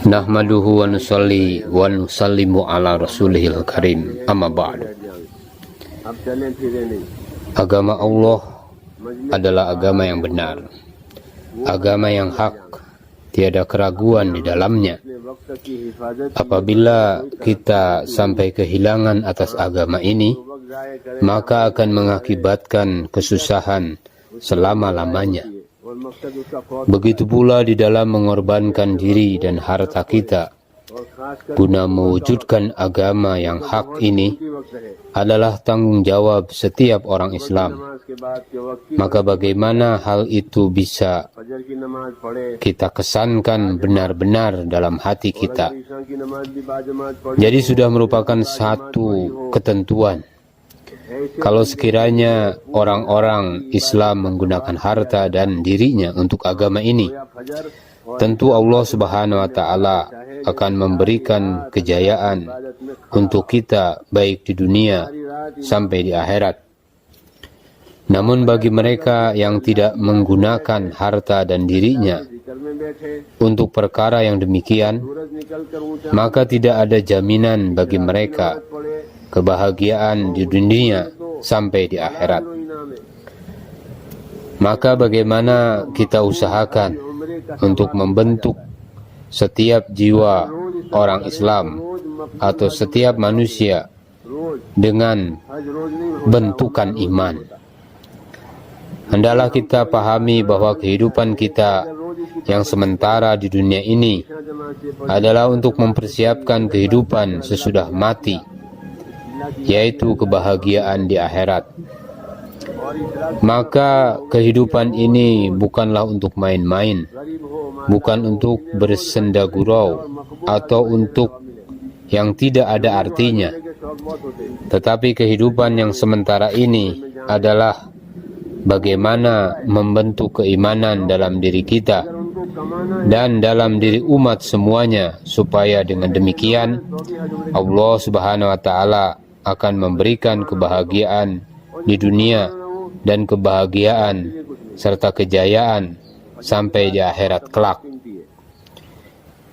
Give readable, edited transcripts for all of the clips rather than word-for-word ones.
Nahmaduhu wa nusalli wa nusallimu ala rasulihil karim, amma ba'du. Agama Allah adalah agama yang benar, agama yang hak, tiada keraguan di dalamnya. Apabila kita sampai kehilangan atas agama ini, maka akan mengakibatkan kesusahan selama-lamanya. Begitu pula di dalam mengorbankan diri dan harta kita guna mewujudkan agama yang hak ini adalah tanggung jawab setiap orang Islam. Maka bagaimana hal itu bisa kita kesankan benar-benar dalam hati kita? Jadi sudah merupakan satu ketentuan. Kalau sekiranya orang-orang Islam menggunakan harta dan dirinya untuk agama ini, tentu Allah Subhanahu wa Ta'ala akan memberikan kejayaan untuk kita baik di dunia sampai di akhirat. Namun bagi mereka yang tidak menggunakan harta dan dirinya untuk perkara yang demikian, maka tidak ada jaminan bagi mereka kebahagiaan di dunia sampai di akhirat. Maka bagaimana kita usahakan untuk membentuk setiap jiwa orang Islam atau setiap manusia dengan bentukan iman? Hendaklah kita pahami bahwa kehidupan kita yang sementara di dunia ini adalah untuk mempersiapkan kehidupan sesudah mati, yaitu kebahagiaan di akhirat. Maka kehidupan ini bukanlah untuk main-main, bukan untuk bersenda gurau atau untuk yang tidak ada artinya. Tetapi kehidupan yang sementara ini adalah bagaimana membentuk keimanan dalam diri kita dan dalam diri umat semuanya, supaya dengan demikian Allah Subhanahu wa Ta'ala akan memberikan kebahagiaan di dunia dan kebahagiaan serta kejayaan sampai di akhirat kelak.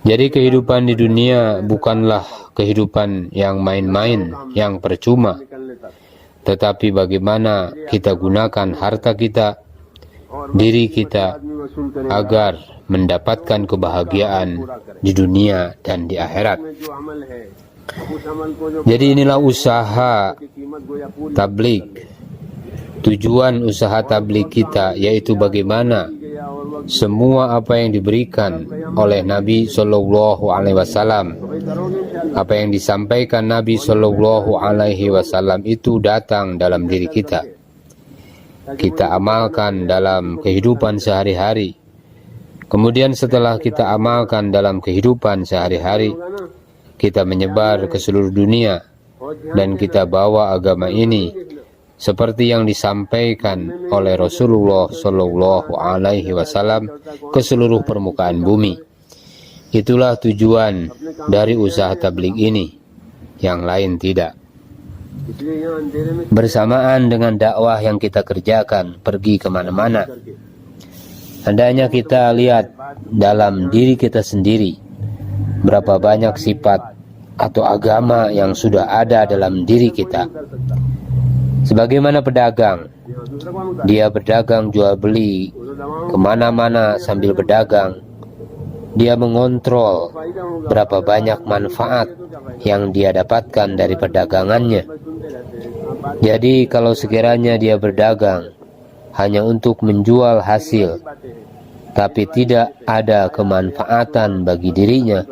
Jadi kehidupan di dunia bukanlah kehidupan yang main-main, yang percuma, tetapi bagaimana kita gunakan harta kita, diri kita, agar mendapatkan kebahagiaan di dunia dan di akhirat. Jadi inilah usaha tabligh. Tujuan usaha tabligh kita yaitu bagaimana semua apa yang diberikan oleh Nabi Shallallahu Alaihi Wasallam, apa yang disampaikan Nabi Shallallahu Alaihi Wasallam itu datang dalam diri kita. Kita amalkan dalam kehidupan sehari-hari. Kemudian setelah kita amalkan dalam kehidupan sehari-hari, kita menyebar ke seluruh dunia dan kita bawa agama ini seperti yang disampaikan oleh Rasulullah Shallallahu Alaihi Wasallam ke seluruh permukaan bumi. Itulah tujuan dari usaha tabligh ini, yang lain tidak. Bersamaan dengan dakwah yang kita kerjakan, pergi kemana-mana, hendaknya kita lihat dalam diri kita sendiri berapa banyak sifat atau agama yang sudah ada dalam diri kita. Sebagaimana pedagang, dia berdagang jual beli kemana-mana sambil berdagang. Dia mengontrol berapa banyak manfaat yang dia dapatkan dari perdagangannya. Jadi kalau sekiranya dia berdagang hanya untuk menjual hasil, tapi tidak ada kemanfaatan bagi dirinya,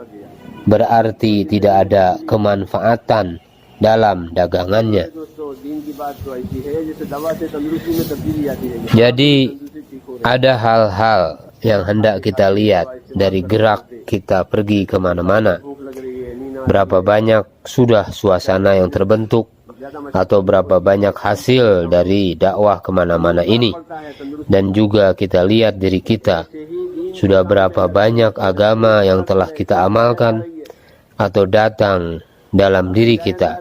berarti tidak ada kemanfaatan dalam dagangannya. Jadi ada hal-hal yang hendak kita lihat dari gerak kita pergi kemana-mana. Berapa banyak sudah suasana yang terbentuk, atau berapa banyak hasil dari dakwah kemana-mana ini. Dan juga kita lihat diri kita, sudah berapa banyak agama yang telah kita amalkan atau datang dalam diri kita.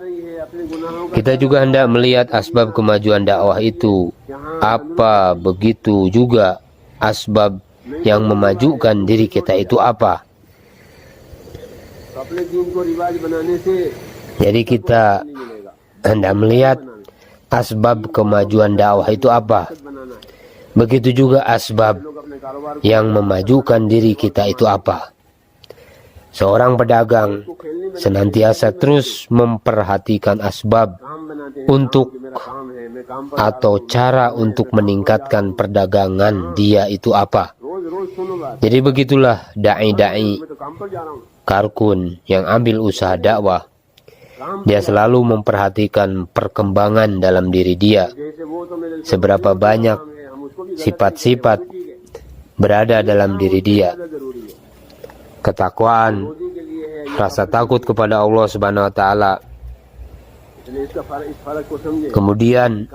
Kita juga hendak melihat asbab kemajuan dakwah itu. Apa begitu juga asbab yang memajukan diri kita itu apa? Jadi kita hendak melihat asbab kemajuan dakwah itu apa. Begitu juga asbab yang memajukan diri kita itu apa. Seorang pedagang senantiasa terus memperhatikan asbab untuk atau cara untuk meningkatkan perdagangan dia itu apa. Jadi begitulah dai-dai karkun yang ambil usaha dakwah. Dia selalu memperhatikan perkembangan dalam diri dia. Seberapa banyak sifat-sifat berada dalam diri dia. Ketakwaan, rasa takut kepada Allah Subhanahu wa taala. Kemudian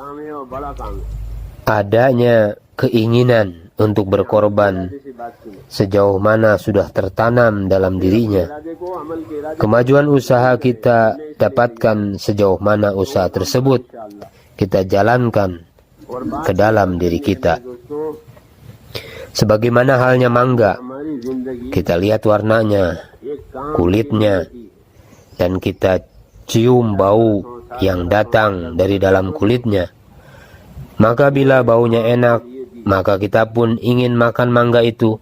adanya keinginan untuk berkorban sejauh mana sudah tertanam dalam dirinya. Kemajuan usaha kita dapatkan sejauh mana usaha tersebut kita jalankan ke dalam diri kita. Sebagaimana halnya mangga, kita lihat warnanya, kulitnya, dan kita cium bau yang datang dari dalam kulitnya. Maka bila baunya enak, maka kita pun ingin makan mangga itu.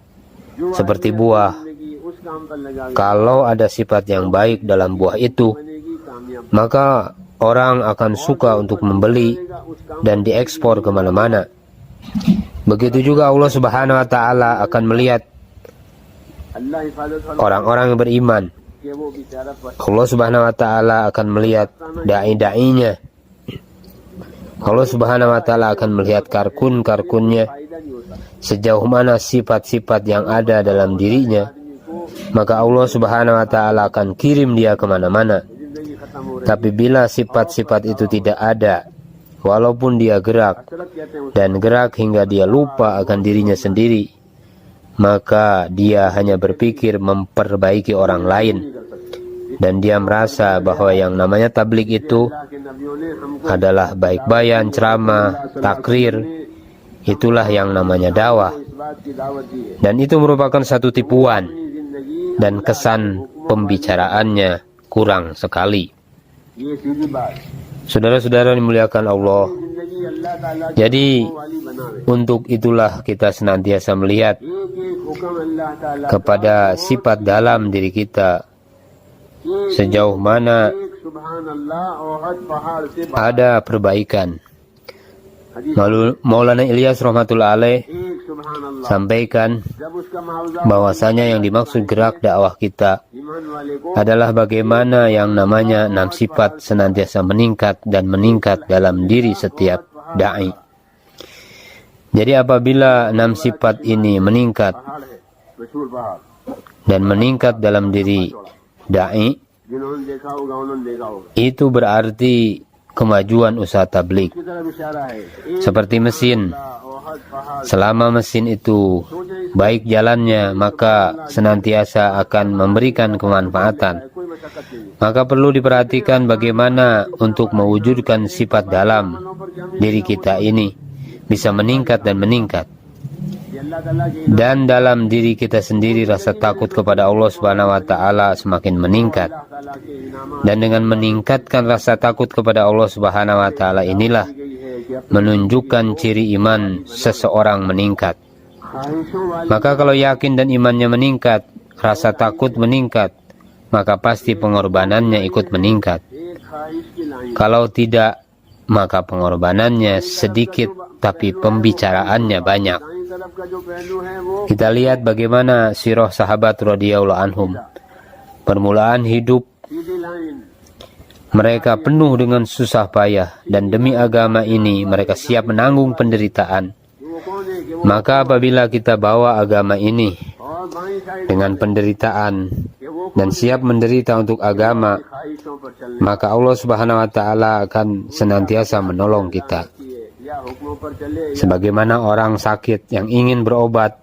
Seperti buah, kalau ada sifat yang baik dalam buah itu, maka orang akan suka untuk membeli dan diekspor kemana-mana. Begitu juga Allah Subhanahu wa taala akan melihat orang-orang yang beriman. Allah Subhanahu wa taala akan melihat dai-dainya. Allah Subhanahu wa taala akan melihat karkun-karkunnya, sejauh mana sifat-sifat yang ada dalam dirinya. Maka Allah Subhanahu wa taala akan kirim dia kemana-mana. Tapi bila sifat-sifat itu tidak ada, walaupun dia gerak dan gerak hingga dia lupa akan dirinya sendiri, maka dia hanya berpikir memperbaiki orang lain. Dan dia merasa bahwa yang namanya tablik itu adalah baik bayan, ceramah, takrir. Itulah yang namanya dakwah. Dan itu merupakan satu tipuan. Dan kesan pembicaraannya kurang sekali. Saudara-saudara dimuliakan Allah. Jadi untuk itulah kita senantiasa melihat kepada sifat dalam diri kita, sejauh mana ada perbaikan. Maulana Ilyas rahmatullah alaih sampaikan bahwasanya yang dimaksud gerak dakwah kita adalah bagaimana yang namanya 6 sifat senantiasa meningkat dan meningkat dalam diri setiap dai. Jadi apabila 6 sifat ini meningkat dan meningkat dalam diri dai, itu berarti kemajuan usaha tablik. Seperti mesin, selama mesin itu baik jalannya, maka senantiasa akan memberikan kemanfaatan. Maka perlu diperhatikan bagaimana untuk mewujudkan sifat dalam diri kita ini bisa meningkat dan meningkat. Dan dalam diri kita sendiri rasa takut kepada Allah Subhanahu wa taala semakin meningkat. Dan dengan meningkatkan rasa takut kepada Allah Subhanahu wa taala inilah menunjukkan ciri iman seseorang meningkat. Maka kalau yakin dan imannya meningkat, rasa takut meningkat, maka pasti pengorbanannya ikut meningkat. Kalau tidak, maka pengorbanannya sedikit tapi pembicaraannya banyak. Kita lihat bagaimana sirah sahabat radhiyallahu anhum. Permulaan hidup mereka penuh dengan susah payah, dan demi agama ini mereka siap menanggung penderitaan. Maka apabila kita bawa agama ini dengan penderitaan dan siap menderita untuk agama, maka Allah Subhanahu wa taala akan senantiasa menolong kita. Sebagaimana orang sakit yang ingin berobat,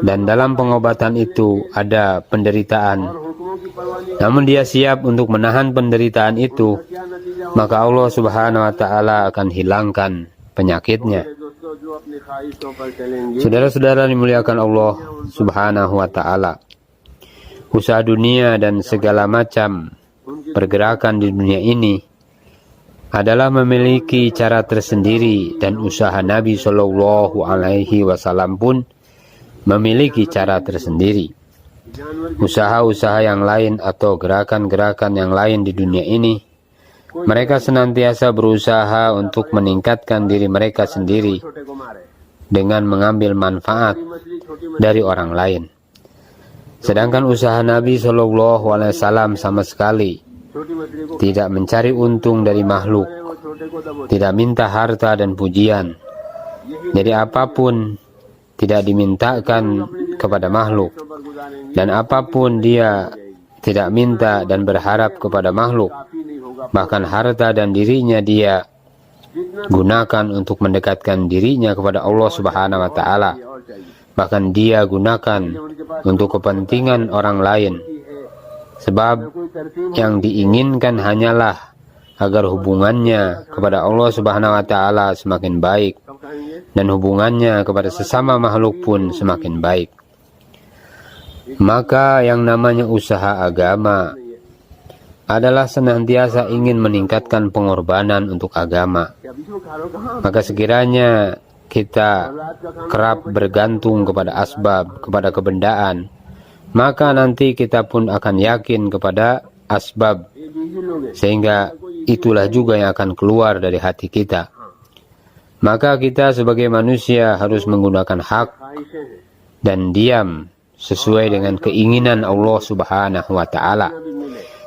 dan dalam pengobatan itu ada penderitaan, namun dia siap untuk menahan penderitaan itu, maka Allah Subhanahu wa taala akan hilangkan penyakitnya. Saudara-saudara dimuliakan Allah Subhanahu wa taala. Usaha dunia dan segala macam pergerakan di dunia ini adalah memiliki cara tersendiri, dan usaha Nabi Shallallahu Alaihi Wasallam pun memiliki cara tersendiri. Usaha-usaha yang lain atau gerakan-gerakan yang lain di dunia ini, mereka senantiasa berusaha untuk meningkatkan diri mereka sendiri dengan mengambil manfaat dari orang lain. Sedangkan usaha Nabi Shallallahu Alaihi Wasallam sama sekali tidak mencari untung dari makhluk, tidak minta harta dan pujian. Jadi apapun tidak dimintakan kepada makhluk, dan apapun dia tidak minta dan berharap kepada makhluk. Bahkan harta dan dirinya dia gunakan untuk mendekatkan dirinya kepada Allah Subhanahu wa Ta'ala. Bahkan dia gunakan untuk kepentingan orang lain, sebab yang diinginkan hanyalah agar hubungannya kepada Allah Subhanahu wa Ta'ala semakin baik, dan hubungannya kepada sesama makhluk pun semakin baik. Maka yang namanya usaha agama adalah senantiasa ingin meningkatkan pengorbanan untuk agama. Maka sekiranya kita kerap bergantung kepada asbab, kepada kebendaan, maka nanti kita pun akan yakin kepada asbab, sehingga itulah juga yang akan keluar dari hati kita. Maka kita sebagai manusia harus menggunakan hak dan diam sesuai dengan keinginan Allah Subhanahu wa Ta'ala,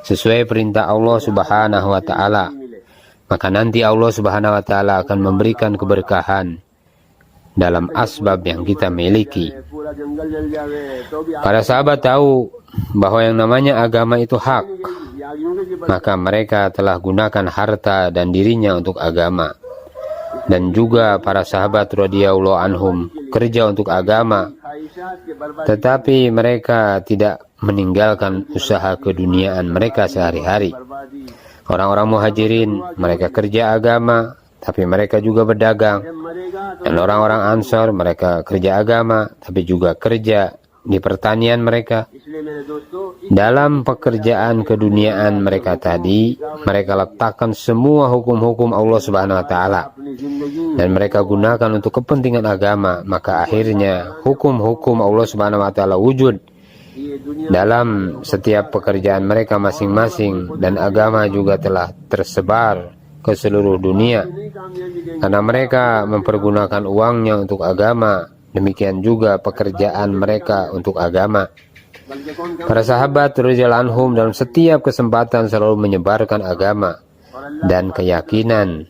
sesuai perintah Allah Subhanahu wa Ta'ala. Maka nanti Allah Subhanahu wa Ta'ala akan memberikan keberkahan dalam asbab yang kita miliki. Para sahabat tahu bahwa yang namanya agama itu hak, maka mereka telah gunakan harta dan dirinya untuk agama. Dan juga para sahabat radhiyallahu anhum kerja untuk agama, tetapi mereka tidak meninggalkan usaha keduniaan mereka sehari-hari. Orang-orang muhajirin, mereka kerja agama, tapi mereka juga berdagang. Dan orang-orang Ansar, mereka kerja agama, tapi juga kerja di pertanian mereka. Dalam pekerjaan keduniaan mereka tadi, mereka letakkan semua hukum-hukum Allah Subhanahu wa Ta'ala, dan mereka gunakan untuk kepentingan agama. Maka akhirnya hukum-hukum Allah Subhanahu wa Ta'ala wujud dalam setiap pekerjaan mereka masing-masing, dan agama juga telah tersebar ke seluruh dunia karena mereka mempergunakan uangnya untuk agama. Demikian juga pekerjaan mereka untuk agama. Para sahabat radhiyallahu anhum dalam setiap kesempatan selalu menyebarkan agama, dan keyakinan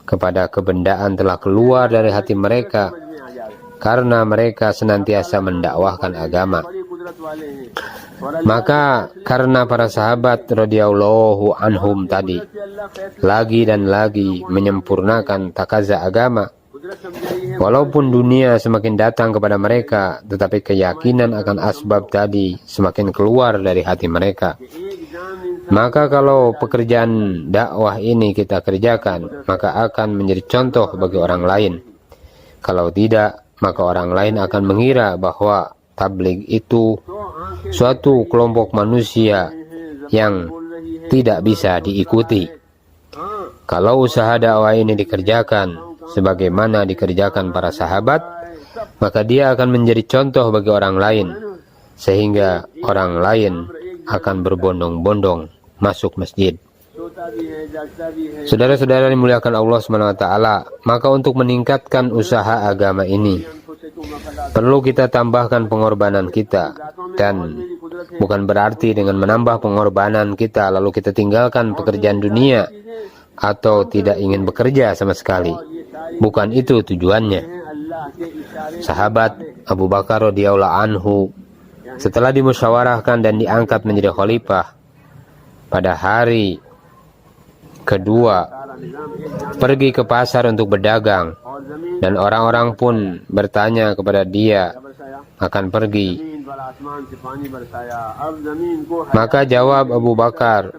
kepada kebendaan telah keluar dari hati mereka karena mereka senantiasa mendakwahkan agama. Maka karena para sahabat radhiyallahu anhum tadi lagi dan lagi menyempurnakan takaza agama, walaupun dunia semakin datang kepada mereka, tetapi keyakinan akan asbab tadi semakin keluar dari hati mereka. Maka kalau pekerjaan dakwah ini kita kerjakan, maka akan menjadi contoh bagi orang lain. Kalau tidak, maka orang lain akan mengira bahwa tabligh itu suatu kelompok manusia yang tidak bisa diikuti. Kalau usaha dakwah ini dikerjakan sebagaimana dikerjakan para sahabat, maka dia akan menjadi contoh bagi orang lain, sehingga orang lain akan berbondong-bondong masuk masjid. Saudara-saudara dimuliakan Allah SWT, maka untuk meningkatkan usaha agama ini perlu kita tambahkan pengorbanan kita, dan bukan berarti dengan menambah pengorbanan kita lalu kita tinggalkan pekerjaan dunia atau tidak ingin bekerja sama sekali. Bukan itu tujuannya. Sahabat Abu Bakar radhiyallahu anhu setelah dimusyawarahkan dan diangkat menjadi khalifah, pada hari kedua pergi ke pasar untuk berdagang, dan orang-orang pun bertanya kepada dia akan pergi. Maka jawab Abu Bakar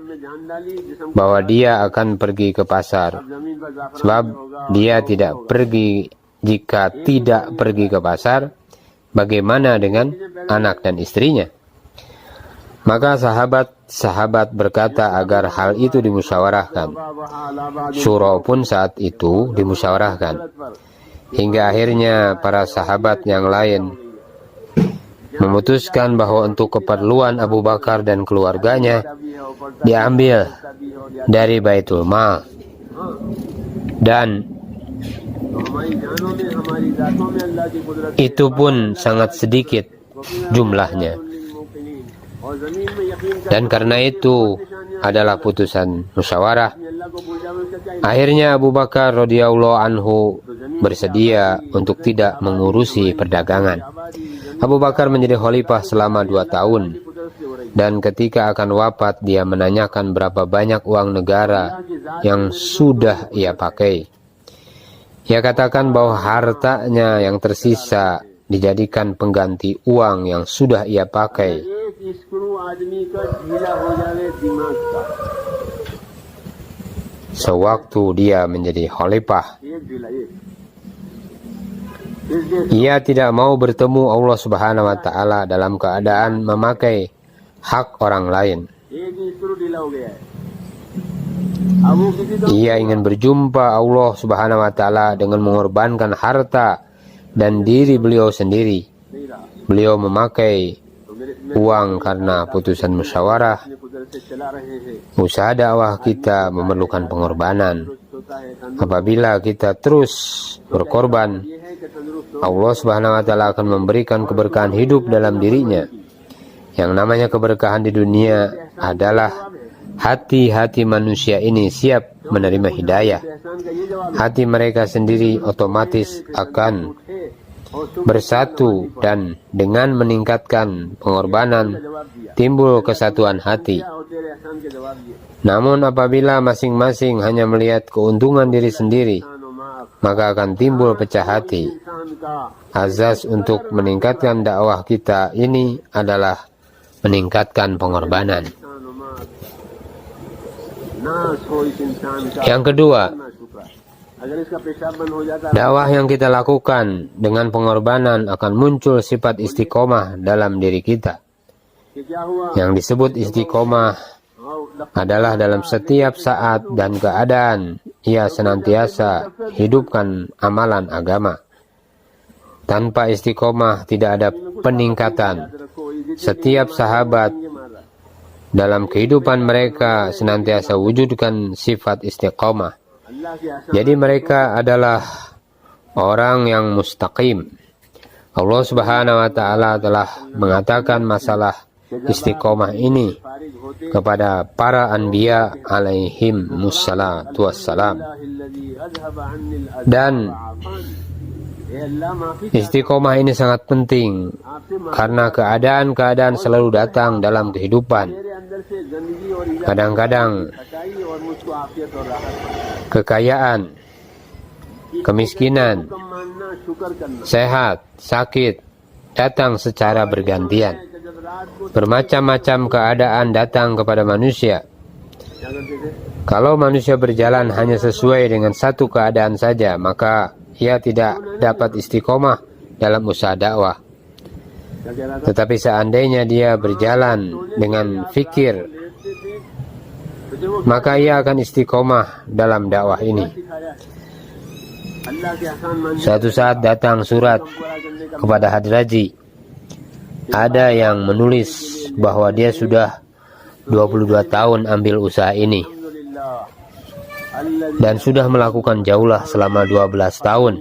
bahwa dia akan pergi ke pasar, sebab dia tidak pergi. Jika tidak pergi ke pasar, bagaimana dengan anak dan istrinya? Maka sahabat-sahabat berkata agar hal itu dimusyawarahkan. Syura pun saat itu dimusyawarahkan. Hingga akhirnya para sahabat yang lain memutuskan bahwa untuk keperluan Abu Bakar dan keluarganya diambil dari Baitul Mal. Dan itu pun sangat sedikit jumlahnya. Dan karena itu adalah putusan musyawarah. Akhirnya Abu Bakar radhiyallahu anhu bersedia untuk tidak mengurusi perdagangan. Abu Bakar menjadi khalifah selama 2 tahun. Dan ketika akan wafat, dia menanyakan berapa banyak uang negara yang sudah ia pakai. Ia katakan bahwa hartanya yang tersisa dijadikan pengganti uang yang sudah ia pakai. Sewaktu dia menjadi khalifah, ia tidak mau bertemu Allah Subhanahu wa Ta'ala dalam keadaan memakai hak orang lain. Ia ingin berjumpa Allah Subhanahu wa Ta'ala dengan mengorbankan harta dan diri beliau sendiri. Beliau memakai uang karena putusan musyawarah. Usaha dakwah kita memerlukan pengorbanan. Apabila kita terus berkorban, Allah Subhanahu wa Ta'ala akan memberikan keberkahan hidup dalam dirinya. Yang namanya keberkahan di dunia adalah hati-hati manusia ini siap menerima hidayah. Hati mereka sendiri otomatis akan bersatu, dan dengan meningkatkan pengorbanan timbul kesatuan hati. Namun apabila masing-masing hanya melihat keuntungan diri sendiri, maka akan timbul pecah hati. Azas untuk meningkatkan dakwah kita ini adalah meningkatkan pengorbanan. Yang kedua, dakwah yang kita lakukan dengan pengorbanan akan muncul sifat istiqomah dalam diri kita. Yang disebut istiqomah adalah dalam setiap saat dan keadaan ia senantiasa hidupkan amalan agama. Tanpa istiqomah tidak ada peningkatan. Setiap sahabat dalam kehidupan mereka senantiasa wujudkan sifat istiqomah. Jadi mereka adalah orang yang mustaqim. Allah Subhanahu wa Ta'ala telah mengatakan masalah istiqomah ini kepada para anbiya alaihim mussalatu wassalam. Dan istiqomah ini sangat penting karena keadaan-keadaan selalu datang dalam kehidupan. Kadang-kadang kekayaan, kemiskinan, sehat, sakit datang secara bergantian. Bermacam-macam keadaan datang kepada manusia. Kalau manusia berjalan hanya sesuai dengan satu keadaan saja, maka ia tidak dapat istiqomah dalam usaha dakwah. Tetapi seandainya dia berjalan dengan fikir, maka ia akan istiqomah dalam dakwah ini. Suatu saat datang surat kepada Hadraji. Ada yang menulis bahwa dia sudah 22 tahun ambil usaha ini dan sudah melakukan jaulah selama 12 tahun.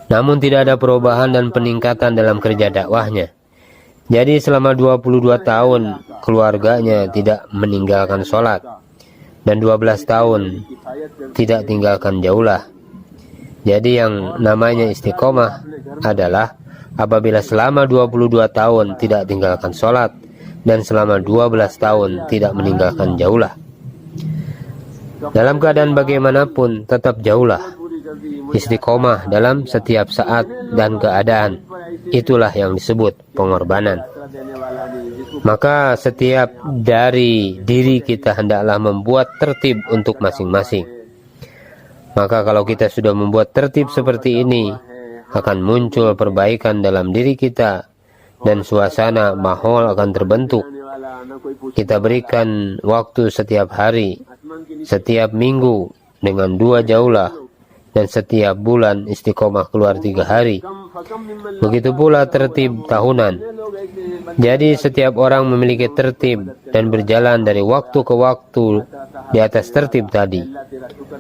Namun tidak ada perubahan dan peningkatan dalam kerja dakwahnya. Jadi selama 22 tahun keluarganya tidak meninggalkan sholat, dan 12 tahun tidak tinggalkan jaulah. Jadi yang namanya istiqomah adalah apabila selama 22 tahun tidak tinggalkan sholat, dan selama 12 tahun tidak meninggalkan jaulah. Dalam keadaan bagaimanapun tetap jaulah. Istiqomah dalam setiap saat dan keadaan. Itulah yang disebut pengorbanan. Maka setiap dari diri kita hendaklah membuat tertib untuk masing-masing. Maka kalau kita sudah membuat tertib seperti ini, akan muncul perbaikan dalam diri kita, dan suasana mahol akan terbentuk. Kita berikan waktu setiap hari, setiap minggu dengan 2 jaulah, dan setiap bulan istiqomah keluar 3 hari. Begitu pula tertib tahunan. Jadi setiap orang memiliki tertib dan berjalan dari waktu ke waktu di atas tertib tadi,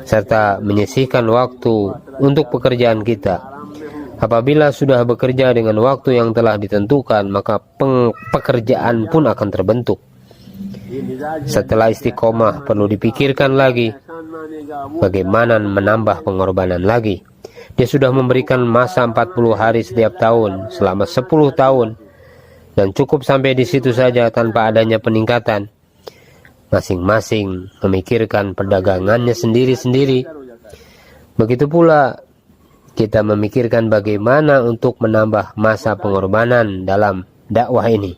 serta menyisihkan waktu untuk pekerjaan kita. Apabila sudah bekerja dengan waktu yang telah ditentukan, maka pekerjaan pun akan terbentuk. Setelah istiqomah, perlu dipikirkan lagi bagaimana menambah pengorbanan lagi. Dia sudah memberikan masa 40 hari setiap tahun selama 10 tahun, dan cukup sampai di situ saja tanpa adanya peningkatan. Masing-masing memikirkan perdagangannya sendiri-sendiri. Begitu pula kita memikirkan bagaimana untuk menambah masa pengorbanan dalam dakwah ini.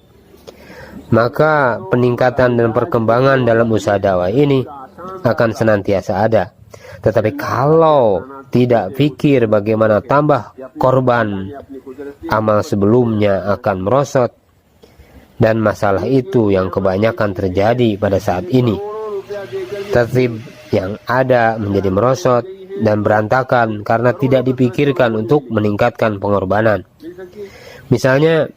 Maka peningkatan dan perkembangan dalam usaha dakwah ini akan senantiasa ada. Tetapi kalau tidak pikir bagaimana tambah korban, amal sebelumnya akan merosot. Dan masalah itu yang kebanyakan terjadi pada saat ini. Tertib yang ada menjadi merosot dan berantakan karena tidak dipikirkan untuk meningkatkan pengorbanan. Misalnya,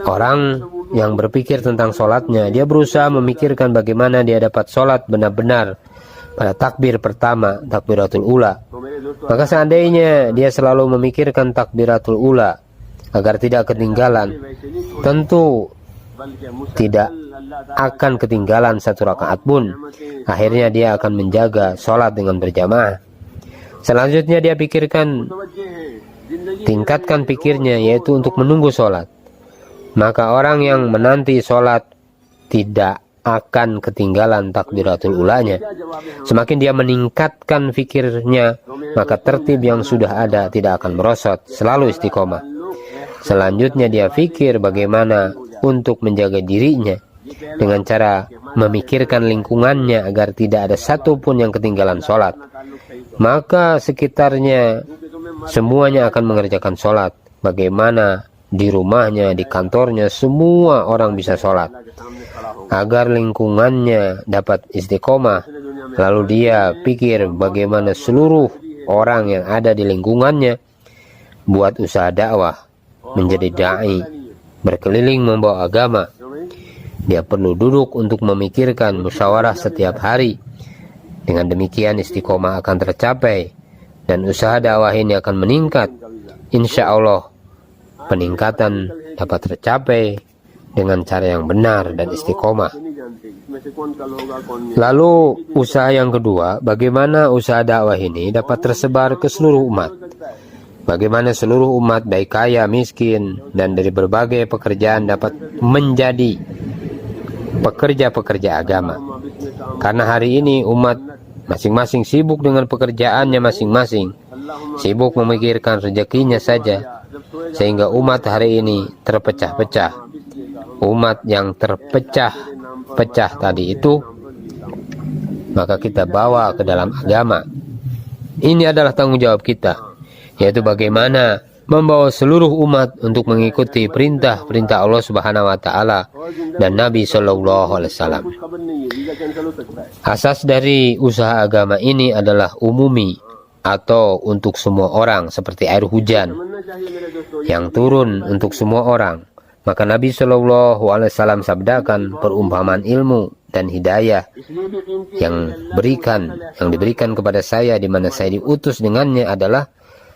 orang yang berpikir tentang sholatnya, dia berusaha memikirkan bagaimana dia dapat sholat benar-benar pada takbir pertama, takbiratul ula. Maka seandainya dia selalu memikirkan takbiratul ula agar tidak ketinggalan, tentu tidak akan ketinggalan 1 rakaat pun. Akhirnya dia akan menjaga sholat dengan berjamaah. Selanjutnya dia pikirkan, tingkatkan pikirnya, yaitu untuk menunggu sholat. Maka orang yang menanti sholat tidak akan ketinggalan takbiratul ulanya. Semakin dia meningkatkan pikirnya, maka tertib yang sudah ada tidak akan merosot, selalu istiqomah. Selanjutnya dia pikir bagaimana untuk menjaga dirinya dengan cara memikirkan lingkungannya agar tidak ada satupun yang ketinggalan sholat. Maka sekitarnya semuanya akan mengerjakan sholat. Bagaimana di rumahnya, di kantornya, semua orang bisa sholat. Agar lingkungannya dapat istiqomah, lalu dia pikir bagaimana seluruh orang yang ada di lingkungannya buat usaha dakwah, menjadi da'i, berkeliling membawa agama. Dia perlu duduk untuk memikirkan musyawarah setiap hari. Dengan demikian istiqomah akan tercapai dan usaha dakwah ini akan meningkat. Insya Allah peningkatan dapat tercapai dengan cara yang benar dan istiqomah. Lalu usaha yang kedua, bagaimana usaha dakwah ini dapat tersebar ke seluruh umat. Bagaimana seluruh umat, baik kaya, miskin, dan dari berbagai pekerjaan dapat menjadi pekerja-pekerja agama. Karena hari ini umat masing-masing sibuk dengan pekerjaannya masing-masing, sibuk memikirkan rezekinya saja, sehingga umat hari ini terpecah-pecah. Umat yang terpecah-pecah tadi itu, maka kita bawa ke dalam agama. Ini adalah tanggung jawab kita, yaitu bagaimana membawa seluruh umat untuk mengikuti perintah-perintah Allah Subhanahu wa taala dan Nabi sallallahu alaihi wasallam. Asas dari usaha agama ini adalah umumi atau untuk semua orang, seperti air hujan yang turun untuk semua orang. Maka Nabi sallallahu alaihi wasallam sabdakan perumpamaan ilmu dan hidayah yang diberikan kepada saya, di mana saya diutus dengannya, adalah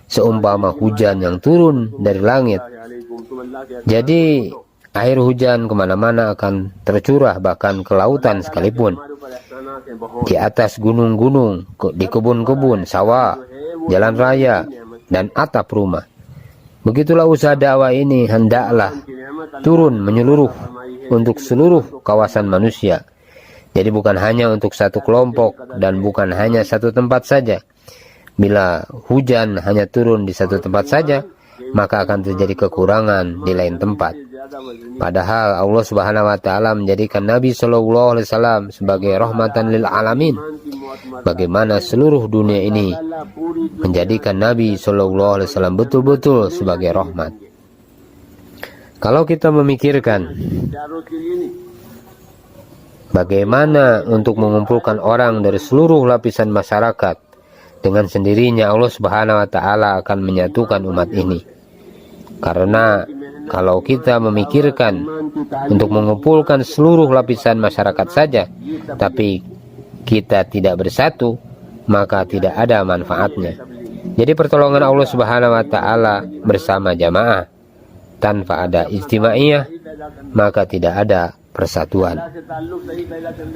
seumpama hujan yang turun dari langit. Jadi air hujan kemana-mana akan tercurah, bahkan ke lautan sekalipun, di atas gunung-gunung, di kebun-kebun, sawah, jalan raya, dan atap rumah. Begitulah usaha dakwah ini hendaklah turun menyeluruh untuk seluruh kawasan manusia. Jadi bukan hanya untuk satu kelompok dan bukan hanya satu tempat saja. Bila hujan hanya turun di satu tempat saja, maka akan terjadi kekurangan di lain tempat. Padahal Allah Subhanahu wa taala menjadikan Nabi sallallahu alaihi wasallam sebagai rahmatan lil alamin. Bagaimana seluruh dunia ini menjadikan Nabi sallallahu alaihi wasallam betul-betul sebagai rahmat. Kalau kita memikirkan bagaimana untuk mengumpulkan orang dari seluruh lapisan masyarakat, dengan sendirinya Allah Subhanahu wa Ta'ala akan menyatukan umat ini. Karena kalau kita memikirkan untuk mengumpulkan seluruh lapisan masyarakat saja, tapi kita tidak bersatu, maka tidak ada manfaatnya. Jadi pertolongan Allah Subhanahu wa Ta'ala bersama jamaah. Tanpa ada ijtimaiyah, maka tidak ada persatuan.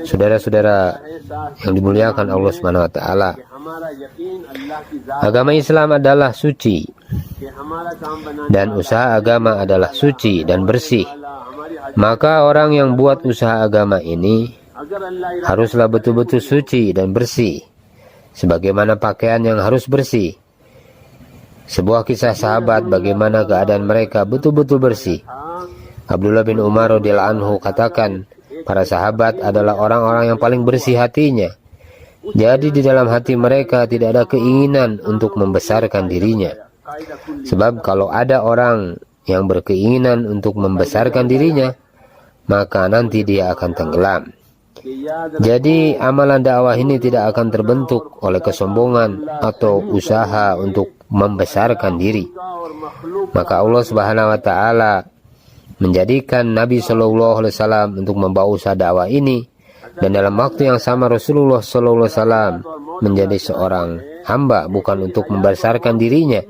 Saudara-saudara yang dimuliakan Allah Subhanahu wa Ta'ala, agama Islam adalah suci, dan usaha agama adalah suci dan bersih. Maka orang yang buat usaha agama ini haruslah betul-betul suci dan bersih, sebagaimana pakaian yang harus bersih. Sebuah kisah sahabat bagaimana keadaan mereka betul-betul bersih. Abdullah bin Umar radhiyallahu anhu katakan, para sahabat adalah orang-orang yang paling bersih hatinya. Jadi di dalam hati mereka tidak ada keinginan untuk membesarkan dirinya. Sebab kalau ada orang yang berkeinginan untuk membesarkan dirinya, maka nanti dia akan tenggelam. Jadi amalan dakwah ini tidak akan terbentuk oleh kesombongan atau usaha untuk membesarkan diri. Maka Allah Subhanahu wa Ta'ala menjadikan Nabi Shallallahu Alaihi Wasallam untuk membawa usaha dakwah ini, dan dalam waktu yang sama Rasulullah Shallallahu Alaihi Wasallam menjadi seorang hamba, bukan untuk membesarkan dirinya,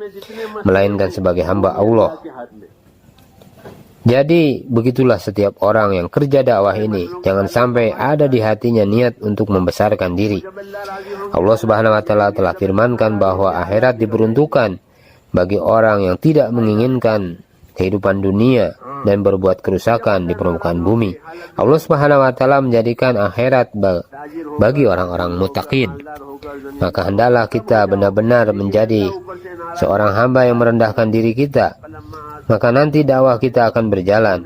melainkan sebagai hamba Allah. Jadi begitulah setiap orang yang kerja dakwah ini, jangan sampai ada di hatinya niat untuk membesarkan diri. Allah Subhanahu wa Ta'ala telah firmankan bahwa akhirat diperuntukkan bagi orang yang tidak menginginkan kehidupan dunia dan berbuat kerusakan di permukaan bumi. Allah Subhanahu wa Ta'ala menjadikan akhirat bagi orang-orang muttaqin. Maka hendaklah kita benar-benar menjadi seorang hamba yang merendahkan diri kita, maka nanti dakwah kita akan berjalan.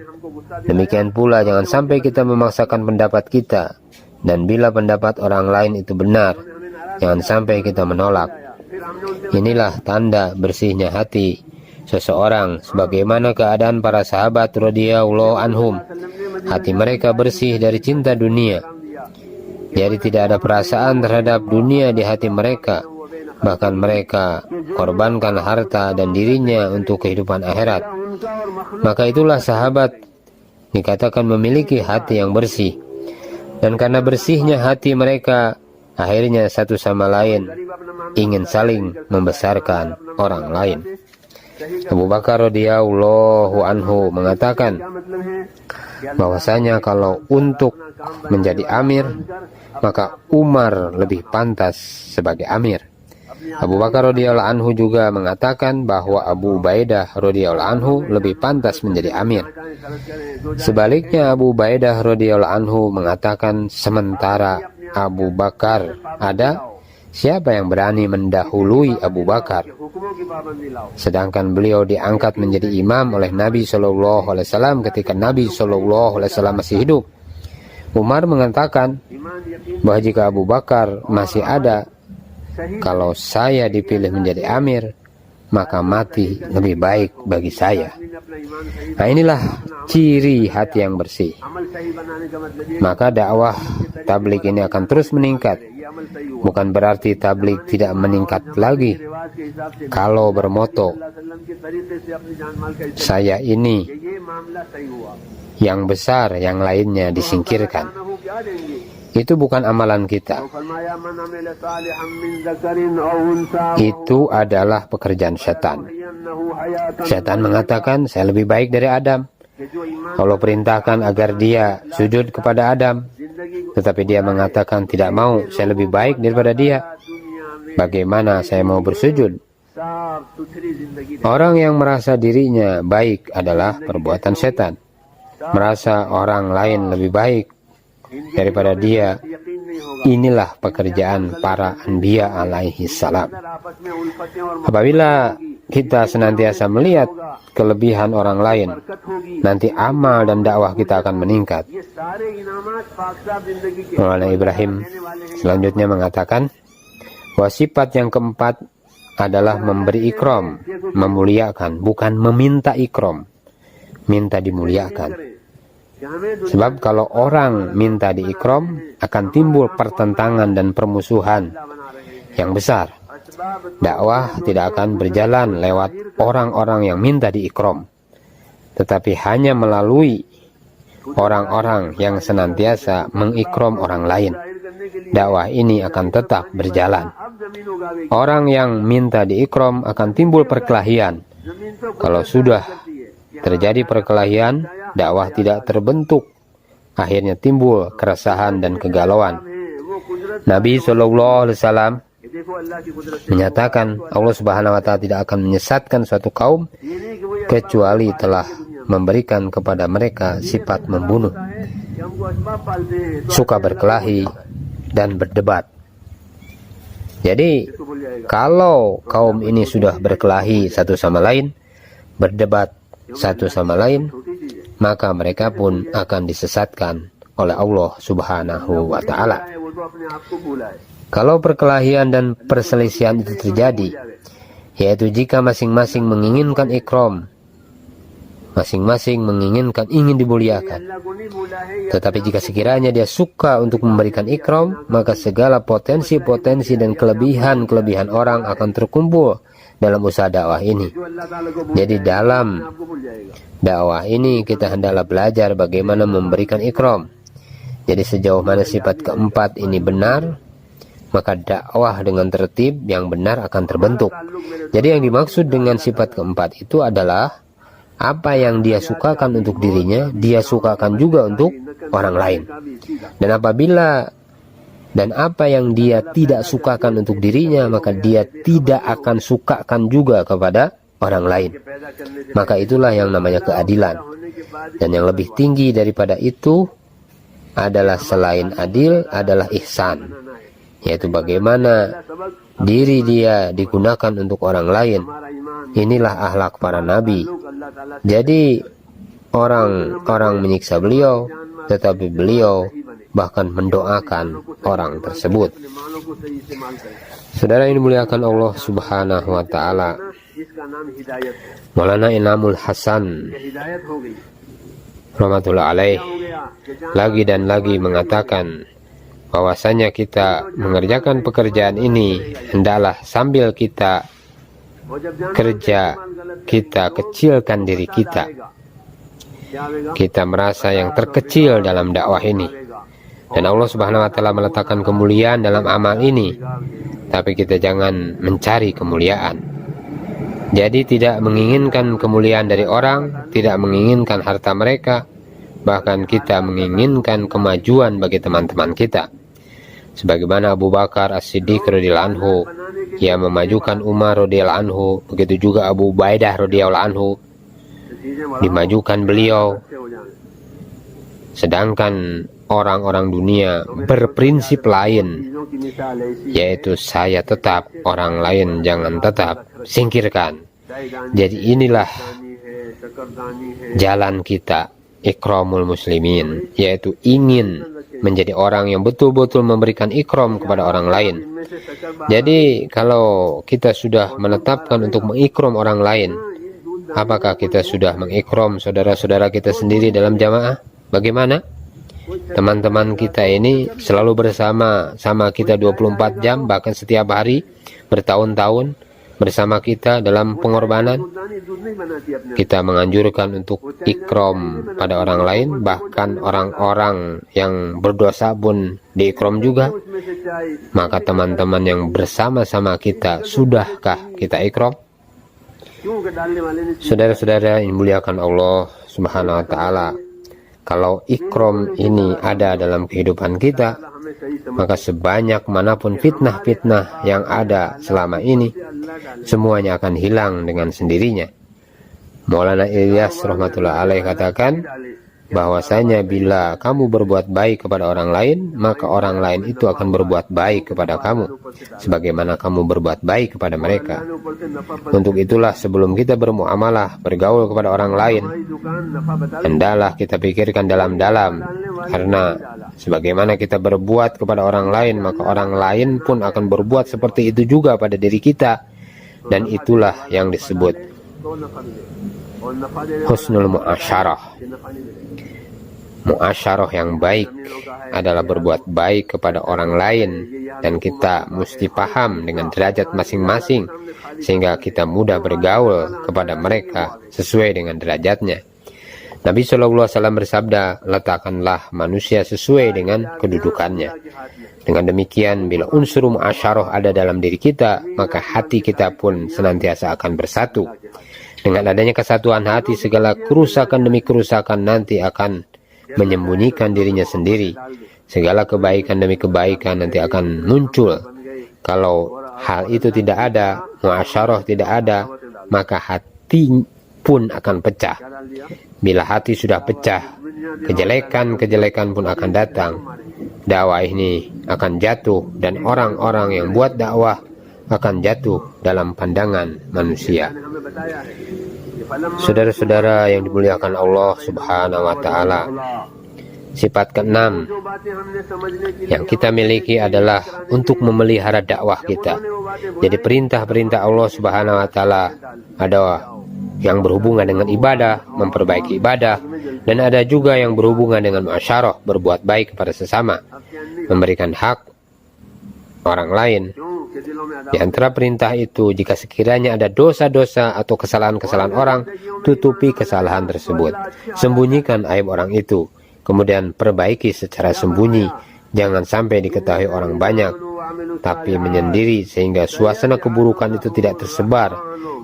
Demikian pula jangan sampai kita memaksakan pendapat kita, dan bila pendapat orang lain itu benar, jangan sampai kita menolak. Inilah tanda bersihnya hati seseorang, sebagaimana keadaan para sahabat radhiyallahu anhum. Hati mereka bersih dari cinta dunia, jadi tidak ada perasaan terhadap dunia di hati mereka. Bahkan mereka korbankan harta dan dirinya untuk kehidupan akhirat. Maka itulah sahabat dikatakan memiliki hati yang bersih. Dan karena bersihnya hati mereka, akhirnya satu sama lain ingin saling membesarkan orang lain. Abu Bakar radhiyallahu anhu mengatakan bahwasanya kalau untuk menjadi amir, maka Umar lebih pantas sebagai amir. Abu Bakar radhiyallahu anhu juga mengatakan bahwa Abu Ubaidah radhiyallahu anhu lebih pantas menjadi amir. Sebaliknya Abu Ubaidah radhiyallahu anhu mengatakan sementara Abu Bakar ada, siapa yang berani mendahului Abu Bakar? Sedangkan beliau diangkat menjadi imam oleh Nabi Shallallahu Alaihi Wasallam ketika Nabi Shallallahu Alaihi Wasallam masih hidup. Umar mengatakan bahwa jika Abu Bakar masih ada, kalau saya dipilih menjadi amir, maka mati lebih baik bagi saya. Nah, inilah ciri hati yang bersih. Maka dakwah tabligh ini akan terus meningkat. Bukan berarti tabligh tidak meningkat lagi kalau bermoto saya ini yang besar, yang lainnya disingkirkan. Itu bukan amalan kita. Itu adalah pekerjaan setan. Setan mengatakan saya lebih baik dari Adam. Allah perintahkan agar dia sujud kepada Adam, tetapi dia mengatakan tidak mau, saya lebih baik daripada dia. Bagaimana saya mau bersujud? Orang yang merasa dirinya baik adalah perbuatan setan. Merasa orang lain lebih baik daripada dia, inilah pekerjaan para anbiya alaihi salam. Apabila kita senantiasa melihat kelebihan orang lain, nanti amal dan dakwah kita akan meningkat. Maulana Ibrahim selanjutnya mengatakan bahwa sifat yang keempat adalah memberi ikram, memuliakan, bukan meminta ikram. minta dimuliakan. Sebab kalau orang minta diikram, akan timbul pertentangan dan permusuhan yang besar. Dakwah tidak akan berjalan lewat orang-orang yang minta diikram, tetapi hanya melalui orang-orang yang senantiasa mengikram orang lain. Dakwah ini akan tetap berjalan. Orang yang minta diikram akan timbul perkelahian. Kalau sudah terjadi perkelahian, dakwah tidak terbentuk. Akhirnya timbul keresahan dan kegalauan. Nabi SAW menyatakan Allah Subhanahu wa Ta'ala tidak akan menyesatkan suatu kaum kecuali telah memberikan kepada mereka sifat membunuh, suka berkelahi dan berdebat. Jadi kalau kaum ini sudah berkelahi satu sama lain, berdebat satu sama lain, maka mereka pun akan disesatkan oleh Allah Subhanahu wa Ta'ala. Kalau perkelahian dan perselisihan itu terjadi, yaitu jika masing-masing menginginkan ikram, masing-masing menginginkan ingin dimuliakan, tetapi jika sekiranya dia suka untuk memberikan ikram, maka segala potensi-potensi dan kelebihan-kelebihan orang akan terkumpul dalam usaha dakwah ini. Jadi dalam dakwah ini kita hendaklah belajar bagaimana memberikan ikram. Jadi sejauh mana sifat keempat ini benar, maka dakwah dengan tertib yang benar akan terbentuk. Jadi yang dimaksud dengan sifat keempat itu adalah apa yang dia sukakan untuk dirinya, dia sukakan juga untuk orang lain. Dan apa yang dia tidak sukakan untuk dirinya, maka dia tidak akan sukakan juga kepada orang lain. Maka itulah yang namanya keadilan. Dan yang lebih tinggi daripada itu adalah selain adil adalah ihsan, yaitu bagaimana diri dia digunakan untuk orang lain. Inilah akhlak para nabi. Jadi orang-orang menyiksa beliau, tetapi beliau bahkan mendoakan orang tersebut. Saudara yang dimuliakan Allah Subhanahu wa Ta'ala, Maulana Inamul Hasan rahmatullah alaih lagi dan lagi mengatakan bahwasanya kita mengerjakan pekerjaan ini hendaklah sambil kita kerja, kita kecilkan diri kita. Kita merasa yang terkecil dalam dakwah ini, dan Allah Subhanahu wa Ta'ala meletakkan kemuliaan dalam amal ini, tapi kita jangan mencari kemuliaan. Jadi tidak menginginkan kemuliaan dari orang, tidak menginginkan harta mereka, bahkan kita menginginkan kemajuan bagi teman-teman kita. Sebagaimana Abu Bakar As-Siddiq radhiyallahu anhu yang memajukan Umar radhiyallahu anhu, begitu juga Abu Ubaidah radhiyallahu anhu dimajukan beliau. Sedangkan orang-orang dunia berprinsip lain, yaitu saya tetap, orang lain jangan tetap, singkirkan. Jadi inilah jalan kita, ikramul muslimin, yaitu ingin menjadi orang yang betul-betul memberikan ikram kepada orang lain. Jadi kalau kita sudah menetapkan untuk mengikram orang lain, apakah kita sudah mengikram saudara-saudara kita sendiri dalam jamaah? Bagaimana? Teman-teman kita ini selalu bersama kita 24 jam, bahkan setiap hari, bertahun-tahun bersama kita dalam pengorbanan. Kita menganjurkan untuk ikram pada orang lain, bahkan orang-orang yang berdosa pun diikram juga. Maka teman-teman yang bersama-sama kita, sudahkah kita ikram? Saudara-saudara yang dimuliakan Allah Subhanahu wa Ta'ala, kalau ikram ini ada dalam kehidupan kita, maka sebanyak manapun fitnah-fitnah yang ada selama ini, semuanya akan hilang dengan sendirinya. Maulana Ilyas rahmatullah alaih katakan bahwasanya bila kamu berbuat baik kepada orang lain, maka orang lain itu akan berbuat baik kepada kamu sebagaimana kamu berbuat baik kepada mereka. Untuk itulah sebelum kita bermuamalah, bergaul kepada orang lain, hendaklah kita pikirkan dalam-dalam, karena sebagaimana kita berbuat kepada orang lain, maka orang lain pun akan berbuat seperti itu juga pada diri kita. Dan itulah yang disebut husnul muasyarah. Muasyarah yang baik adalah berbuat baik kepada orang lain, dan kita mesti paham dengan derajat masing-masing sehingga kita mudah bergaul kepada mereka sesuai dengan derajatnya. Nabi SAW bersabda, letakkanlah manusia sesuai dengan kedudukannya. Dengan demikian, bila unsur muasyarah ada dalam diri kita, maka hati kita pun senantiasa akan bersatu. Dengan adanya kesatuan hati, segala kerusakan demi kerusakan nanti akan menyembunyikan dirinya sendiri. Segala kebaikan demi kebaikan nanti akan muncul. Kalau hal itu tidak ada, muasyarah tidak ada, maka hati pun akan pecah. Bila hati sudah pecah, kejelekan-kejelekan pun akan datang. Dakwah ini akan jatuh, dan orang-orang yang buat dakwah akan jatuh dalam pandangan manusia. Saudara-saudara yang dimuliakan Allah Subhanahu wa Ta'ala, sifat keenam yang kita miliki adalah untuk memelihara dakwah kita. Jadi perintah-perintah Allah Subhanahu wa Ta'ala ada yang berhubungan dengan ibadah, memperbaiki ibadah, dan ada juga yang berhubungan dengan muasyarah, berbuat baik kepada sesama, memberikan hak orang lain. Di antara perintah itu, jika sekiranya ada dosa-dosa atau kesalahan-kesalahan orang, tutupi kesalahan tersebut, sembunyikan aib orang itu, kemudian perbaiki secara sembunyi. Jangan sampai diketahui orang banyak, tapi menyendiri sehingga suasana keburukan itu tidak tersebar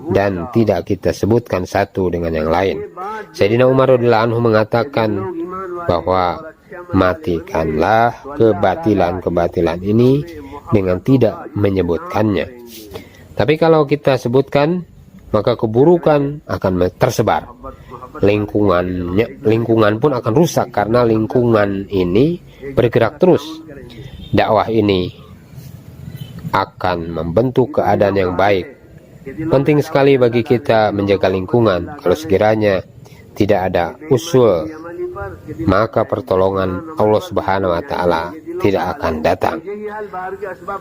dan tidak kita sebutkan satu dengan yang lain. Sayyidina Umar radhiyallahu anhu mengatakan bahwa matikanlah kebatilan-kebatilan ini dengan tidak menyebutkannya. Tapi kalau kita sebutkan, maka keburukan akan tersebar. Lingkungan pun akan rusak karena lingkungan ini bergerak terus. Dakwah ini akan membentuk keadaan yang baik. Penting sekali bagi kita menjaga lingkungan. Kalau sekiranya tidak ada usul, maka pertolongan Allah Subhanahu wa Ta'ala tidak akan datang.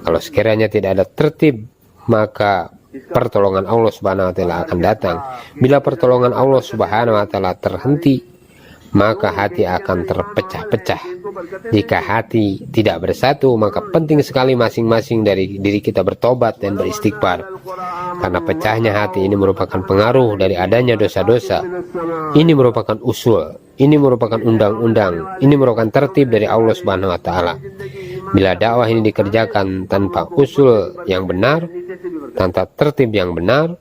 Kalau sekiranya tidak ada tertib, maka pertolongan Allah Subhanahu wa Ta'ala akan datang. Bila pertolongan Allah Subhanahu wa Ta'ala terhenti, maka hati akan terpecah-pecah. Jika hati tidak bersatu, maka penting sekali masing-masing dari diri kita bertobat dan beristighfar. Karena pecahnya hati ini merupakan pengaruh dari adanya dosa-dosa. Ini merupakan usul, ini merupakan undang-undang, ini merupakan tertib dari Allah Subhanahu wa Ta'ala. Bila dakwah ini dikerjakan tanpa usul yang benar, tanpa tertib yang benar,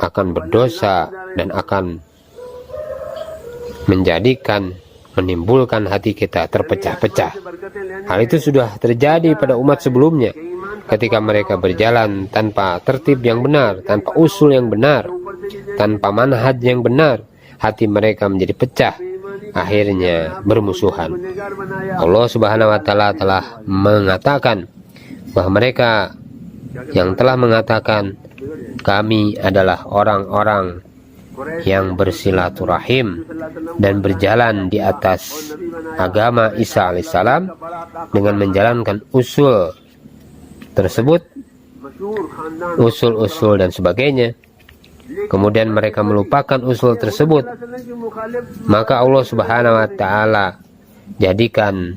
akan berdosa dan akan menimbulkan hati kita terpecah-pecah. Hal itu sudah terjadi pada umat sebelumnya. Ketika mereka berjalan tanpa tertib yang benar, tanpa usul yang benar, tanpa manhaj yang benar, hati mereka menjadi pecah, akhirnya bermusuhan. Allah Subhanahu wa Ta'ala telah mengatakan bahwa mereka yang telah mengatakan, kami adalah orang-orang yang bersilaturahim dan berjalan di atas agama Isa alaihissalam dengan menjalankan usul tersebut, usul-usul dan sebagainya. Kemudian mereka melupakan usul tersebut, maka Allah Subhanahu wa Ta'ala jadikan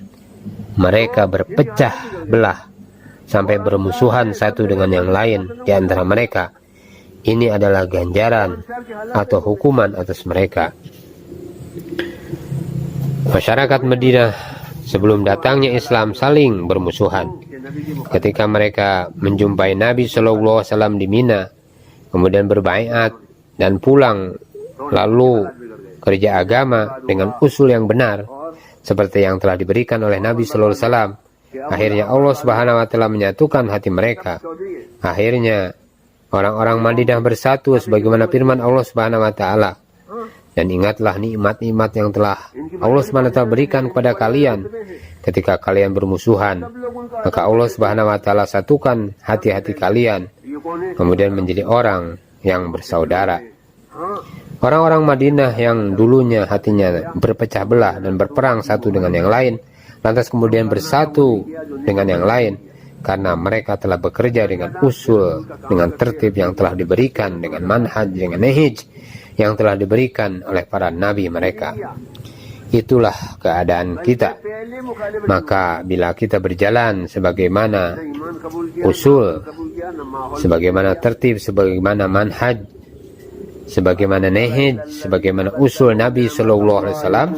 mereka berpecah belah sampai bermusuhan satu dengan yang lain di antara mereka. Ini adalah ganjaran atau hukuman atas mereka. Masyarakat Madinah sebelum datangnya Islam saling bermusuhan. Ketika mereka menjumpai Nabi SAW di Mina, kemudian berbaiat dan pulang, lalu kerja agama dengan usul yang benar seperti yang telah diberikan oleh Nabi SAW. Akhirnya Allah Subhanahu wa Ta'ala menyatukan hati mereka. Akhirnya orang-orang Madinah bersatu sebagaimana firman Allah Subhanahu wa Ta'ala. Dan ingatlah nikmat-nikmat yang telah Allah Subhanahu wa Ta'ala berikan kepada kalian ketika kalian bermusuhan. Maka Allah Subhanahu wa Ta'ala satukan hati-hati kalian, kemudian menjadi orang yang bersaudara. Orang-orang Madinah yang dulunya hatinya berpecah belah dan berperang satu dengan yang lain, lantas kemudian bersatu dengan yang lain, karena mereka telah bekerja dengan usul, dengan tertib yang telah diberikan, dengan manhaj, dengan nahij yang telah diberikan oleh para nabi mereka. Itulah keadaan kita. Maka bila kita berjalan sebagaimana usul, sebagaimana tertib, sebagaimana manhaj, sebagaimana nehij, sebagaimana usul Nabi Sallallahu Alaihi Wasallam,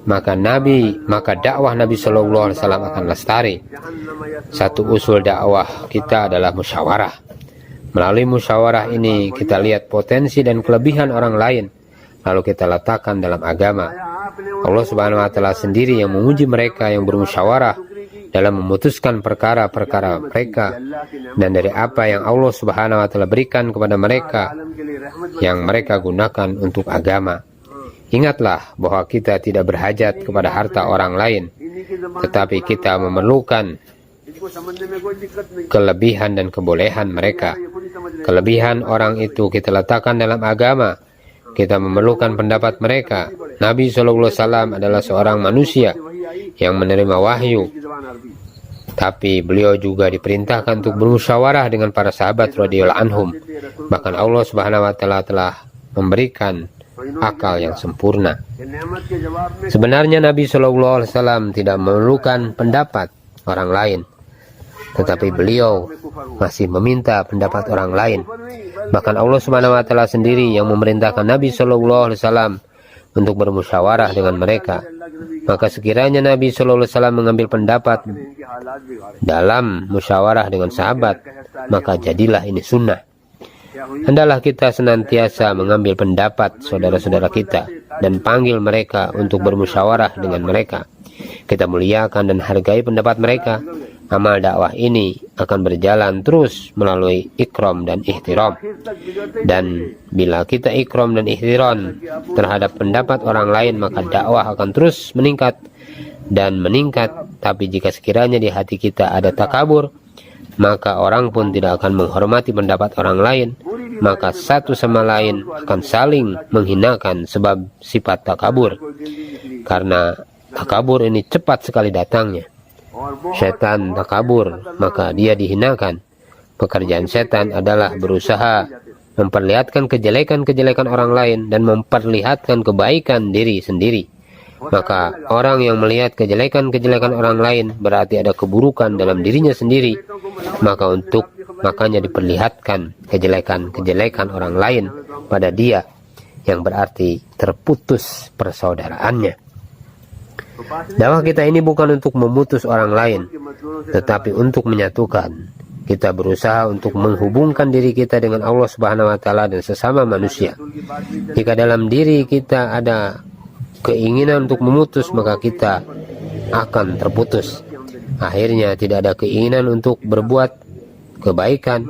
maka dakwah Nabi Sallallahu Alaihi Wasallam akan lestari. Satu usul dakwah kita adalah musyawarah. Melalui musyawarah ini kita lihat potensi dan kelebihan orang lain, lalu kita letakkan dalam agama. Allah Subhanahu wa Ta'ala sendiri yang menguji mereka yang bermusyawarah dalam memutuskan perkara-perkara mereka, dan dari apa yang Allah Subhanahu wa Ta'ala berikan kepada mereka yang mereka gunakan untuk agama. Ingatlah bahwa kita tidak berhajat kepada harta orang lain, tetapi kita memerlukan kelebihan dan kebolehan mereka. Kelebihan orang itu kita letakkan dalam agama. Kita memerlukan pendapat mereka. Nabi SAW adalah seorang manusia yang menerima wahyu, tapi beliau juga diperintahkan untuk bermusyawarah dengan para sahabat radhiyallahu anhum. Bahkan Allah Subhanahu wa Ta'ala telah memberikan akal yang sempurna. Sebenarnya Nabi SAW tidak memerlukan pendapat orang lain, tetapi beliau masih meminta pendapat orang lain. Bahkan Allah Subhanahu wa Ta'ala sendiri yang memerintahkan Nabi Sallallahu Alaihi Wasallam untuk bermusyawarah dengan mereka. Maka sekiranya Nabi Sallallahu Alaihi Wasallam mengambil pendapat dalam musyawarah dengan sahabat, maka jadilah ini sunnah. Hendaklah kita senantiasa mengambil pendapat saudara-saudara kita dan panggil mereka untuk bermusyawarah dengan mereka. Kita muliakan dan hargai pendapat mereka. Amal dakwah ini akan berjalan terus melalui ikram dan ihtiram. Dan bila kita ikram dan ihtiram terhadap pendapat orang lain, maka dakwah akan terus meningkat dan meningkat. Tapi jika sekiranya di hati kita ada takabur, maka orang pun tidak akan menghormati pendapat orang lain. Maka satu sama lain akan saling menghinakan sebab sifat takabur. Karena takabur ini cepat sekali datangnya. Setan takabur, maka dia dihinakan. Pekerjaan setan adalah berusaha memperlihatkan kejelekan-kejelekan orang lain dan memperlihatkan kebaikan diri sendiri. Maka orang yang melihat kejelekan-kejelekan orang lain berarti ada keburukan dalam dirinya sendiri. Makanya diperlihatkan kejelekan-kejelekan orang lain pada dia, yang berarti terputus persaudaraannya. Dakwah kita ini bukan untuk memutus orang lain, tetapi untuk menyatukan. Kita berusaha untuk menghubungkan diri kita dengan Allah Subhanahu wa Ta'ala dan sesama manusia. Jika dalam diri kita ada keinginan untuk memutus, maka kita akan terputus. Akhirnya tidak ada keinginan untuk berbuat kebaikan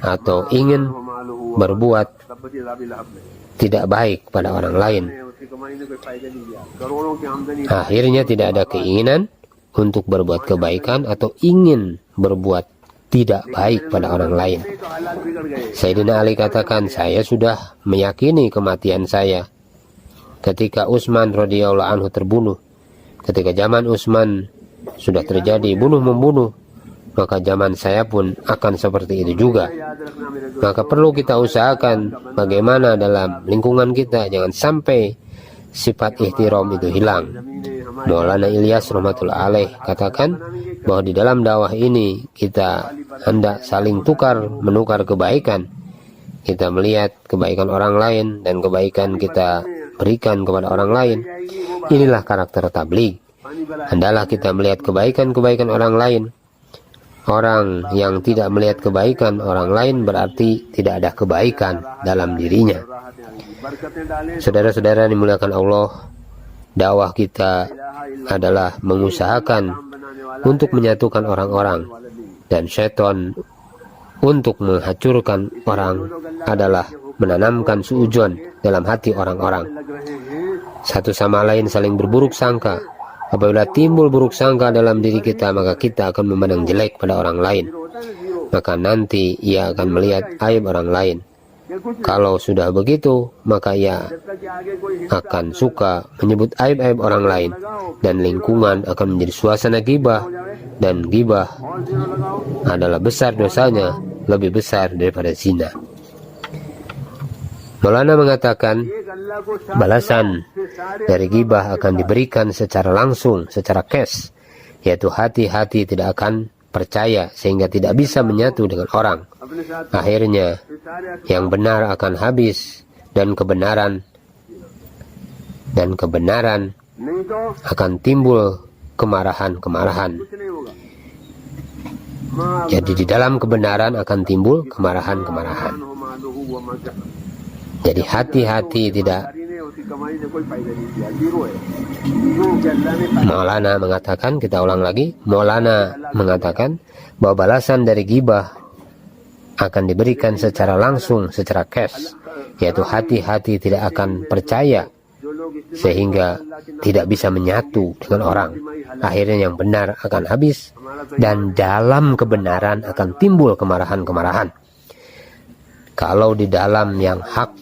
atau ingin berbuat tidak baik pada orang lain. Akhirnya tidak ada keinginan untuk berbuat kebaikan atau ingin berbuat tidak baik pada orang lain. Sayyidina Ali katakan, saya sudah meyakini kematian saya ketika Utsman radhiyallahu anhu terbunuh. Ketika zaman Utsman sudah terjadi bunuh-membunuh, maka zaman saya pun akan seperti itu juga. Maka perlu kita usahakan bagaimana dalam lingkungan kita jangan sampai sifat ihtiram itu hilang. Maulana Ilyas rahmatullah alaih katakan bahwa di dalam dakwah ini kita hendak saling menukar kebaikan. Kita melihat kebaikan orang lain dan kebaikan kita berikan kepada orang lain. Inilah karakter tabligh. Hendaklah kita melihat kebaikan-kebaikan orang lain. Orang yang tidak melihat kebaikan orang lain berarti tidak ada kebaikan dalam dirinya. Saudara-saudara dimuliakan Allah, dakwah kita adalah mengusahakan untuk menyatukan orang-orang, dan syaitan untuk menghancurkan orang adalah menanamkan suudzon dalam hati orang-orang. Satu sama lain saling berburuk sangka. Apabila timbul buruk sangka dalam diri kita, maka kita akan memandang jelek pada orang lain. Maka nanti ia akan melihat aib orang lain. Kalau sudah begitu, maka ia akan suka menyebut aib-aib orang lain, dan lingkungan akan menjadi suasana ghibah, dan ghibah adalah besar dosanya, lebih besar daripada zina. Maulana mengatakan balasan dari ghibah akan diberikan secara langsung, secara cash, yaitu hati-hati tidak akan percaya sehingga tidak bisa menyatu dengan orang. Akhirnya yang benar akan habis dan kebenaran akan timbul kemarahan-kemarahan. Jadi di dalam kebenaran akan timbul kemarahan-kemarahan. Jadi hati-hati tidak. Maulana mengatakan, kita ulang lagi, Maulana mengatakan bahwa balasan dari ghibah akan diberikan secara langsung, secara cash, yaitu hati-hati tidak akan percaya sehingga tidak bisa menyatu dengan orang. Akhirnya yang benar akan habis dan dalam kebenaran akan timbul kemarahan-kemarahan. Kalau di dalam yang hak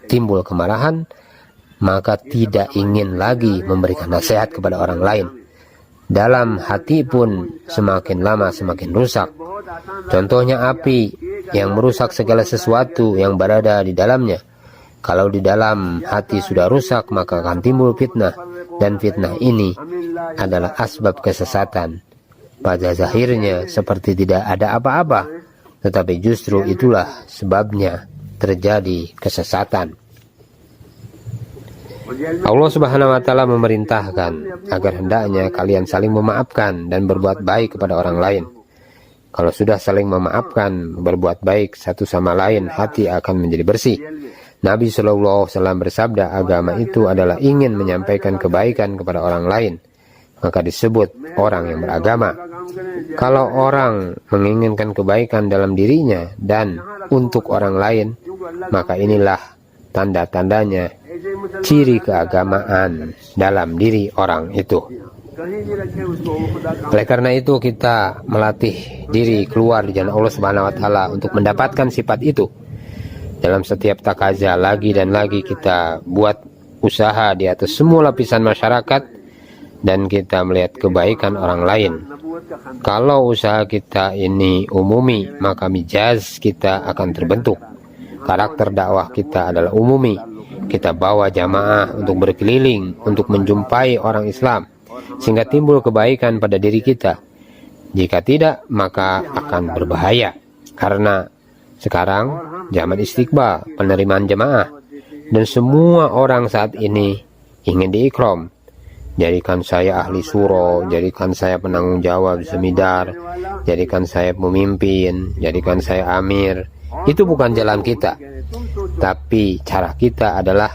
timbul kemarahan, maka tidak ingin lagi memberikan nasihat kepada orang lain. Dalam hati pun semakin lama semakin rusak. Contohnya api yang merusak segala sesuatu yang berada di dalamnya. Kalau di dalam hati sudah rusak, maka akan timbul fitnah. Dan fitnah ini adalah asbab kesesatan. Pada zahirnya seperti tidak ada apa-apa, tetapi justru itulah sebabnya terjadi kesesatan. Allah Subhanahu wa Ta'ala memerintahkan agar hendaknya kalian saling memaafkan dan berbuat baik kepada orang lain. Kalau sudah saling memaafkan, berbuat baik satu sama lain, hati akan menjadi bersih. Nabi SAW bersabda, agama itu adalah ingin menyampaikan kebaikan kepada orang lain, maka disebut orang yang beragama. Kalau orang menginginkan kebaikan dalam dirinya dan untuk orang lain, maka inilah tanda-tandanya ciri keagamaan dalam diri orang itu. Oleh karena itu kita melatih diri keluar di jalan Allah Subhanahu wa Ta'ala untuk mendapatkan sifat itu. Dalam setiap takaza lagi dan lagi kita buat usaha di atas semua lapisan masyarakat dan kita melihat kebaikan orang lain. Kalau usaha kita ini umumi, maka mijaz kita akan terbentuk. Karakter dakwah kita adalah umumi. Kita bawa jamaah untuk berkeliling, untuk menjumpai orang Islam, sehingga timbul kebaikan pada diri kita. Jika tidak, maka akan berbahaya. Karena sekarang zaman istiqbal, penerimaan jemaah, dan semua orang saat ini ingin diikram. Jadikan saya ahli suro, jadikan saya penanggung jawab semidar, jadikan saya pemimpin, jadikan saya amir. Itu bukan jalan kita, tapi cara kita adalah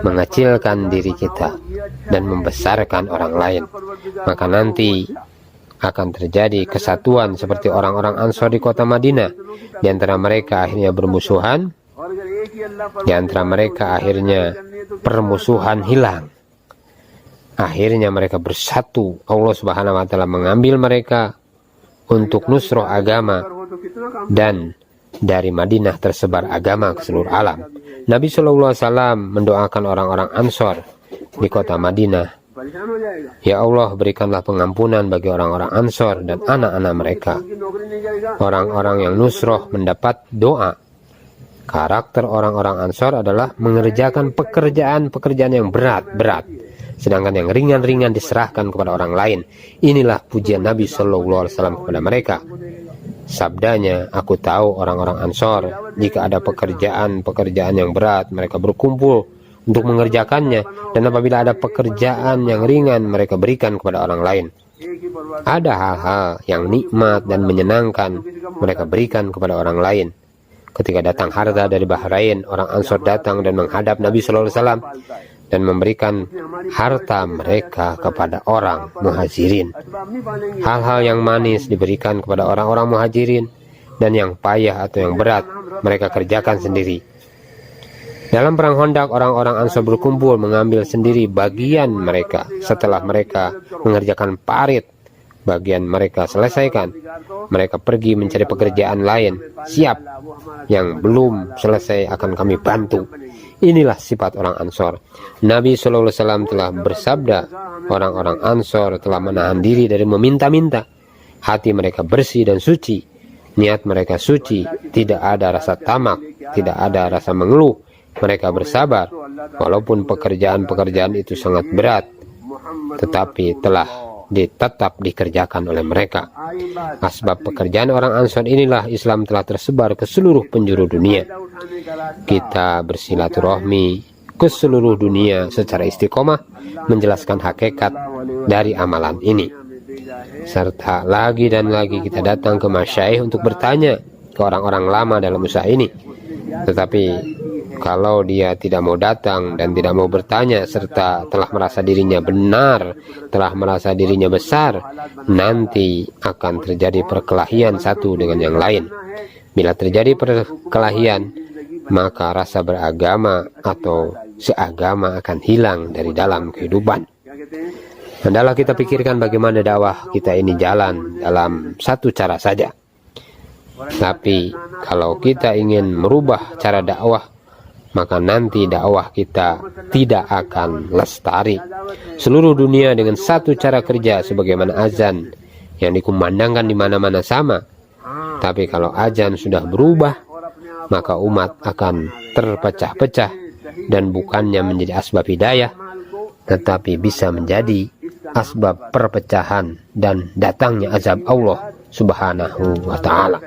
mengecilkan diri kita dan membesarkan orang lain. Maka nanti akan terjadi kesatuan seperti orang-orang Ansor di kota Madinah. Di antara mereka akhirnya bermusuhan, di antara mereka akhirnya permusuhan hilang. Akhirnya mereka bersatu. Allah Subhanahu wa Ta'ala mengambil mereka untuk nusroh agama, dan dari Madinah tersebar agama ke seluruh alam. Nabi SAW mendoakan orang-orang Ansor di kota Madinah, ya Allah, berikanlah pengampunan bagi orang-orang Ansor dan anak-anak mereka. Orang-orang yang nusroh mendapat doa. Karakter orang-orang Ansor adalah mengerjakan pekerjaan-pekerjaan yang berat-berat, sedangkan yang ringan-ringan diserahkan kepada orang lain. Inilah pujian Nabi SAW kepada mereka. Sabdanya, aku tahu orang-orang Ansor, jika ada pekerjaan-pekerjaan yang berat, mereka berkumpul untuk mengerjakannya, dan apabila ada pekerjaan yang ringan, mereka berikan kepada orang lain. Ada hal-hal yang nikmat dan menyenangkan, mereka berikan kepada orang lain. Ketika datang harta dari Bahrain, orang Ansor datang dan menghadap Nabi SAW dan memberikan harta mereka kepada orang Muhajirin. Hal-hal yang manis diberikan kepada orang-orang Muhajirin, dan yang payah atau yang berat mereka kerjakan sendiri. Dalam perang Khandaq, orang-orang Ansor berkumpul mengambil sendiri bagian mereka. Setelah mereka mengerjakan parit, bagian mereka selesaikan, mereka pergi mencari pekerjaan lain. Siap, yang belum selesai akan kami bantu. Inilah sifat orang Ansor. Nabi SAW telah bersabda, orang-orang Ansor telah menahan diri dari meminta-minta. Hati mereka bersih dan suci. Niat mereka suci, tidak ada rasa tamak, tidak ada rasa mengeluh. Mereka bersabar, walaupun pekerjaan-pekerjaan itu sangat berat, tetapi telah tetap dikerjakan oleh mereka. Asbab pekerjaan orang Ansor inilah Islam telah tersebar ke seluruh penjuru dunia. Kita bersilaturahmi ke seluruh dunia secara istiqomah, menjelaskan hakikat dari amalan ini. Serta lagi dan lagi kita datang ke masyaikh untuk bertanya ke orang-orang lama dalam usaha ini. Tetapi kalau dia tidak mau datang dan tidak mau bertanya, serta telah merasa dirinya benar, telah merasa dirinya besar, nanti akan terjadi perkelahian satu dengan yang lain. Bila terjadi perkelahian, maka rasa beragama atau seagama akan hilang dari dalam kehidupan. Hendaklah kita pikirkan bagaimana dakwah kita ini jalan dalam satu cara saja. Tapi kalau kita ingin merubah cara dakwah, maka nanti dakwah kita tidak akan lestari. Seluruh dunia dengan satu cara kerja sebagaimana azan yang dikumandangkan di mana-mana sama. Tapi kalau azan sudah berubah, maka umat akan terpecah-pecah dan bukannya menjadi asbab hidayah, tetapi bisa menjadi asbab perpecahan dan datangnya azab Allah Subhanahu wa ta'ala.